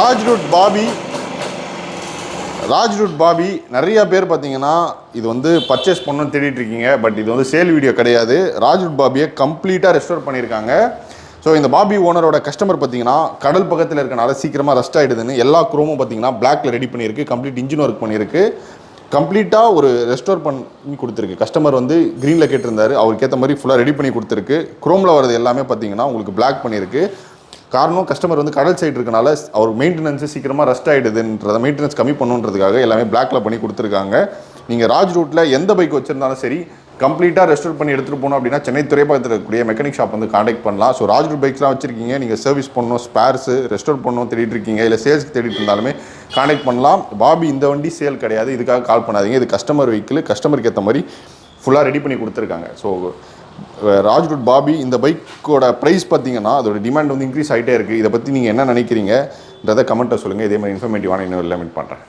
ராஜ்ரூட் Bobby நிறைய பேர் பார்த்தீங்கன்னா இது வந்து பர்ச்சேஸ் பண்ணணும்னு தேடிட்டு இருக்கீங்க. பட் இது வந்து சேல் வீடியோ கிடையாது. ராஜ்ரூட் பாபியை கம்ப்ளீட்டாக ரெஸ்டோர் பண்ணியிருக்காங்க. ஸோ இந்த பாபி ஓனரோட கஸ்டமர் பார்த்தீங்கன்னா கடல் பக்கத்தில் இருக்கனால சீக்கிரமாக ரஸ்ட் ஆகிடுதுன்னு எல்லா குரோமும் பார்த்தீங்கன்னா பிளாக்ல ரெடி பண்ணியிருக்கு. கம்ப்ளீட் இன்ஜின் ஒர்க் பண்ணியிருக்கு. கம்ப்ளீட்டாக ஒரு ரெஸ்டோர் பண்ணி கொடுத்துருக்கு. கஸ்டமர் வந்து க்ரீனில் கேட்டிருந்தாரு, அவருக்கு ஏற்ற மாதிரி ஃபுல்லாக ரெடி பண்ணி கொடுத்துருக்கு. குரோமில் வரது எல்லாமே பார்த்தீங்கன்னா உங்களுக்கு பிளாக் பண்ணியிருக்கு. காரணம் கஸ்டமர் வந்து கடல் சைடு இருக்கனால அவர் மெயின்டெனன்ஸு சீக்கிரமாக ரஸ்ட் ஆகிடுதுன்றத மெயின்டெனன்ஸ் கம்மி பண்ணுன்றதுக்காக எல்லாமே பிளாக்ல பண்ணி கொடுத்துருக்காங்க. நீங்கள் ராஜ் ரூட்டில் எந்த பைக் வச்சுருந்தாலும் சரி கம்ப்ளீட்டாக ரெஸ்டோர் பண்ணி எடுத்துகிட்டு போனோம் அப்படின்னா சென்னை துறைப்பாக்கத்தில் இருக்கக்கூடிய மெக்கானிக் ஷாப் வந்து காண்டாக்ட் பண்ணலாம். ஸோ ராஜ் ரூட் பைக்ஸ்லாம் வச்சுருக்கீங்க, நீங்கள் சர்வீஸ் பண்ணணும், ஸ்பேர்ஸு ரெஸ்டோர் பண்ணணும் தேடிட்டு இருக்கீங்க, இல்லை சேல்ஸ்க்கு தேடிட்டு இருந்தாலுமே காண்டாக்ட் பண்ணலாம். பாபி இந்த வண்டி சேல் கிடையாது, இதுக்காக கால் பண்ணாதீங்க. இது கஸ்டமர் வெஹிக்கிள், கஸ்டமருக்கு ஏற்ற மாதிரி ஃபுல்லாக ரெடி பண்ணி கொடுத்துருக்காங்க. ஸோ ராஜ் ரூட் பாபி இந்த பைக்கோட ப்ரைஸ் பார்த்தீங்கன்னா அதோட டிமாண்ட் வந்து இன்க்ரீஸ் ஆகிட்டே இருக்குது. இதை பற்றி நீங்கள் என்ன நினைக்கிறீங்கன்றதை கமெண்ட்டை சொல்லுங்கள். இதே மாதிரி இன்ஃபர்மேட்டிவான இன்னும் எல்லாம் மீட் பண்ணுறேன்.